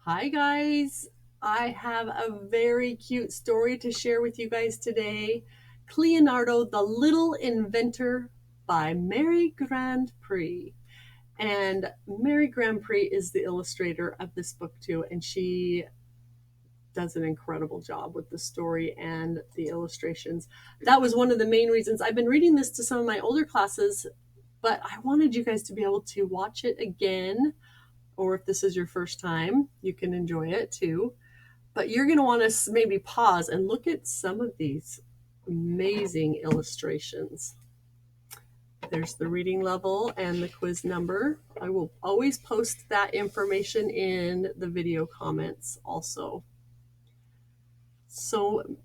Hi guys, I have a very cute story to share with you guys today. Cleonardo the Little Inventor by Mary Grand Prix. And Mary Grand Prix is the illustrator of this book too, and she does an incredible job with the story and the illustrations. That was one of the main reasons I've been reading this to some of my older classes, but I wanted you guys to be able to watch it again, or if this is your first time, you can enjoy it too. But you're going to want to maybe pause and look at some of these amazing illustrations. There's the reading level and the quiz number. I will always post that information in the video comments also. So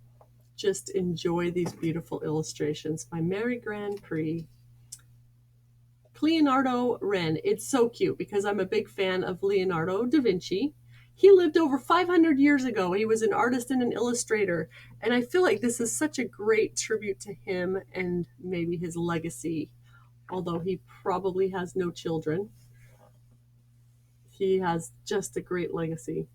just enjoy these beautiful illustrations by Mary Grand Prix. Cleonardo Wren. It's so cute because I'm a big fan of Leonardo da Vinci. He lived over 500 years ago. He was an artist and an illustrator. And I feel like this is such a great tribute to him and maybe his legacy, although he probably has no children. He has just a great legacy.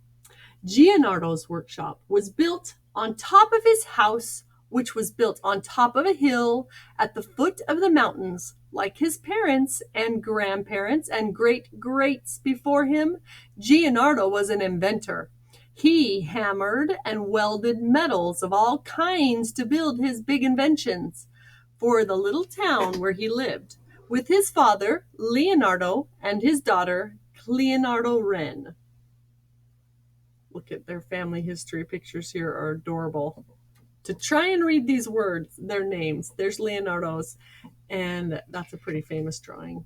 Gianardo's workshop was built on top of his house, which was built on top of a hill at the foot of the mountains. Like his parents and grandparents and great-greats before him, Gianardo was an inventor. He hammered and welded metals of all kinds to build his big inventions for the little town where he lived, with his father, Leonardo, and his daughter, Cleonardo Wren. Look at their family history pictures here are adorable. To try and read these words, their names, there's Leonardo's, and that's a pretty famous drawing.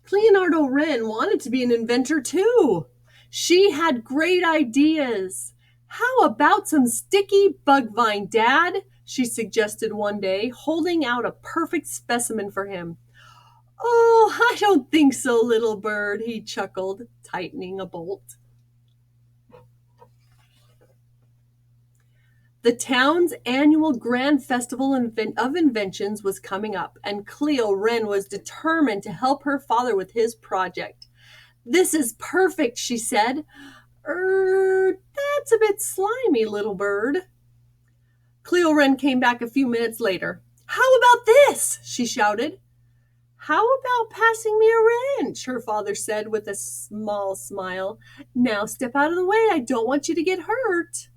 Cleonardo Wren wanted to be an inventor too. She had great ideas. How about some sticky bug vine, Dad? She suggested one day, holding out a perfect specimen for him. Oh, I don't think so, little bird, he chuckled, tightening a bolt. The town's annual grand festival of inventions was coming up, and Cleo Wren was determined to help her father with his project. This is perfect, she said. That's a bit slimy, little bird. Cleo Wren came back a few minutes later. How about this? She shouted. How about passing me a wrench? Her father said with a small smile. Now step out of the way. I don't want you to get hurt.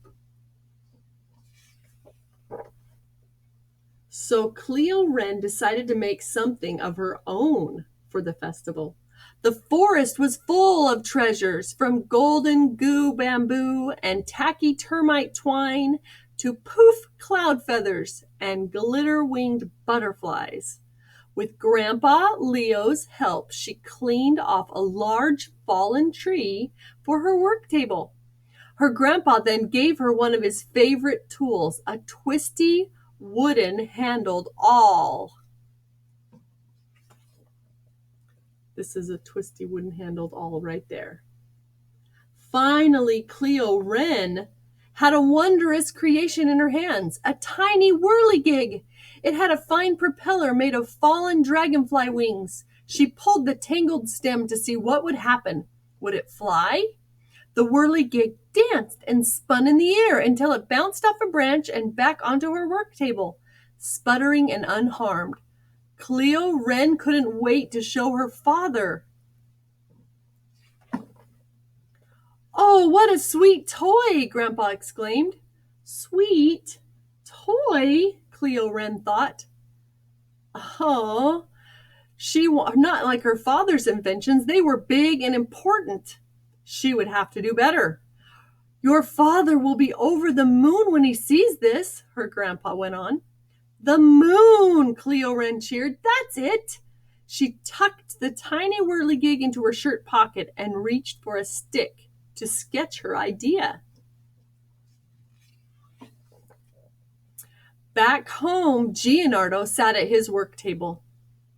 So Cleo Wren decided to make something of her own for the festival. The forest was full of treasures, from golden goo bamboo and tacky termite twine to poof cloud feathers and glitter-winged butterflies. With Grandpa Leo's help, she cleaned off a large fallen tree for her work table. Her grandpa then gave her one of his favorite tools, a twisty wooden handled awl. This is a twisty wooden handled awl right there. Finally, Cleo Wren had a wondrous creation in her hands, a tiny whirligig. It had a fine propeller made of fallen dragonfly wings. She pulled the tangled stem to see what would happen. Would it fly? The whirligig danced and spun in the air until it bounced off a branch and back onto her work table, sputtering and unharmed. Cleo Wren couldn't wait to show her father. Oh, what a sweet toy, Grandpa exclaimed. Sweet toy, Cleo Wren thought. Oh, not like her father's inventions. They were big and important. She would have to do better. Your father will be over the moon when he sees this, her grandpa went on. The moon, Cleo Wren cheered. That's it. She tucked the tiny whirligig into her shirt pocket and reached for a stick to sketch her idea. Back home, Gianardo sat at his work table,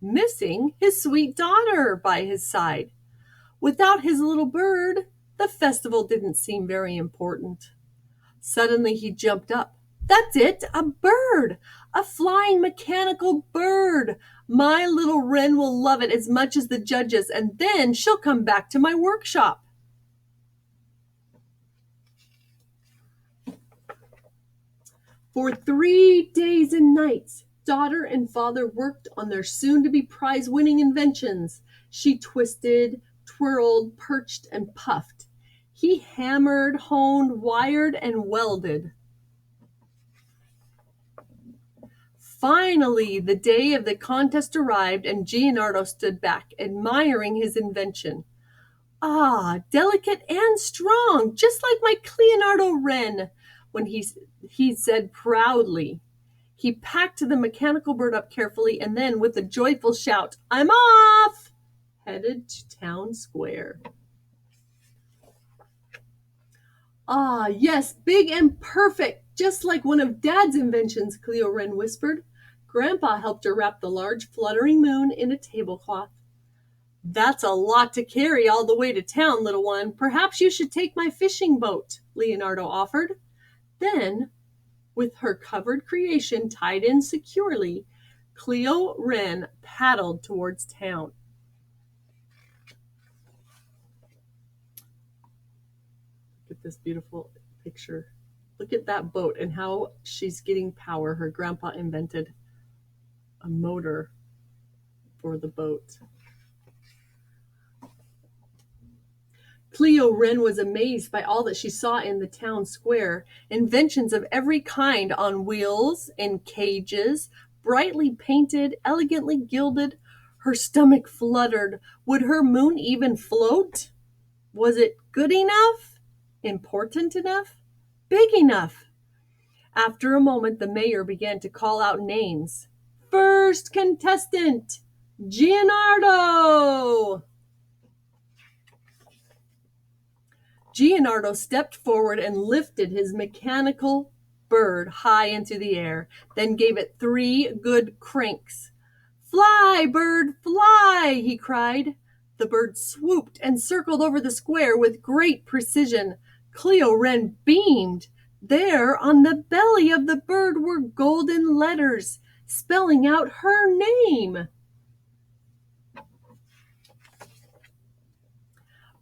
missing his sweet daughter by his side. Without his little bird, the festival didn't seem very important. Suddenly he jumped up. That's it, a bird, a flying mechanical bird. My little Wren will love it as much as the judges, and then she'll come back to my workshop. For 3 days and nights, daughter and father worked on their soon-to-be prize-winning inventions. She twisted, twirled, perched, and puffed. He hammered, honed, wired, and welded. Finally, the day of the contest arrived, and Cleonardo stood back, admiring his invention. Ah, delicate and strong, just like my Cleonardo wren, when he said proudly. He packed the mechanical bird up carefully and then, with a joyful shout, "I'm off!" headed to town square. Ah, yes, big and perfect, just like one of Dad's inventions, Cleo Wren whispered. Grandpa helped her wrap the large fluttering moon in a tablecloth. That's a lot to carry all the way to town, little one. Perhaps you should take my fishing boat, Cleonardo offered. Then, with her covered creation tied in securely, Cleo Wren paddled towards town. Look at this beautiful picture. Look at that boat and how she's getting power. Her grandpa invented a motor for the boat. Cleo Wren was amazed by all that she saw in the town square. Inventions of every kind on wheels, in cages, brightly painted, elegantly gilded. Her stomach fluttered. Would her moon even float? Was it good enough? Important enough? Big enough? After a moment, the mayor began to call out names. First contestant, Cleonardo! Cleonardo stepped forward and lifted his mechanical bird high into the air, then gave it 3 good cranks. Fly, bird, fly, he cried. The bird swooped and circled over the square with great precision. Cleo Wren beamed. There on the belly of the bird were golden letters, spelling out her name.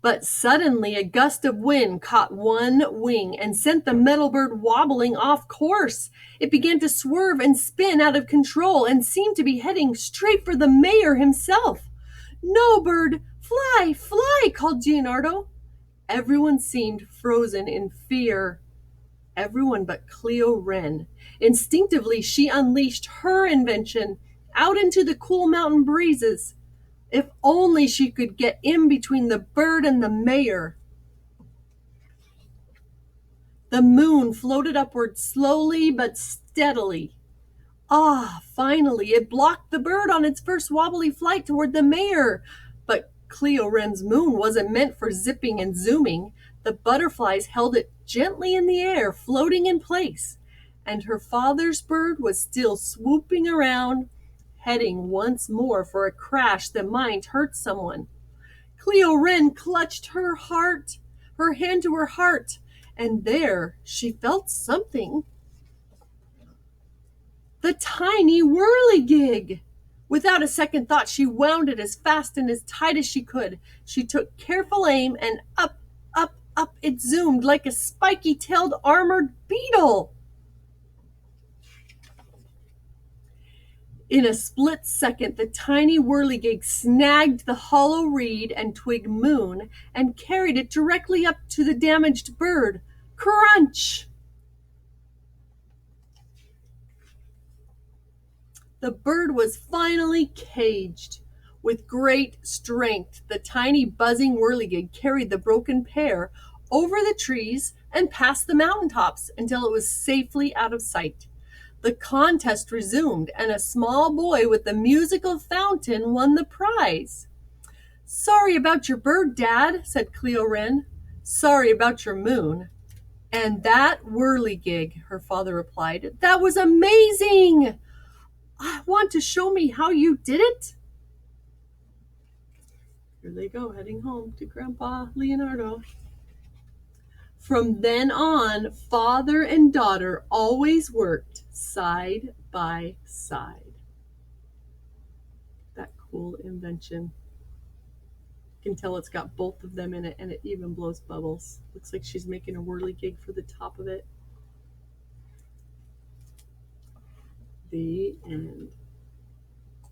But suddenly a gust of wind caught one wing and sent the metal bird wobbling off course. It began to swerve and spin out of control and seemed to be heading straight for the mayor himself. No, bird, fly, fly, called Cleonardo. Everyone seemed frozen in fear. Everyone but Cleo Wren. Instinctively, she unleashed her invention out into the cool mountain breezes. If only she could get in between the bird and the mayor. The moon floated upward slowly but steadily. Ah, finally, it blocked the bird on its first wobbly flight toward the mayor. But Cleo Wren's moon wasn't meant for zipping and zooming. The butterflies held it gently in the air, floating in place. And her father's bird was still swooping around, heading once more for a crash that might hurt someone. Cleo Wren clutched her hand to her heart, and there she felt something. The tiny whirligig! Without a second thought, she wound it as fast and as tight as she could. She took careful aim, and up, up, up it zoomed like a spiky-tailed armored beetle. In a split second, the tiny whirligig snagged the hollow reed and twig moon and carried it directly up to the damaged bird. Crunch! The bird was finally caged. With great strength, the tiny buzzing whirligig carried the broken pair over the trees and past the mountaintops until it was safely out of sight. The contest resumed, and a small boy with the musical fountain won the prize. Sorry about your bird, Dad, said Cleo Wren. Sorry about your moon. And that whirligig, her father replied. That was amazing! I want to show me how you did it. Here they go, heading home to Grandpa Cleonardo. From then on, father and daughter always worked side by side. That cool invention. You can tell it's got both of them in it, and it even blows bubbles. Looks like she's making a whirligig for the top of it. The end.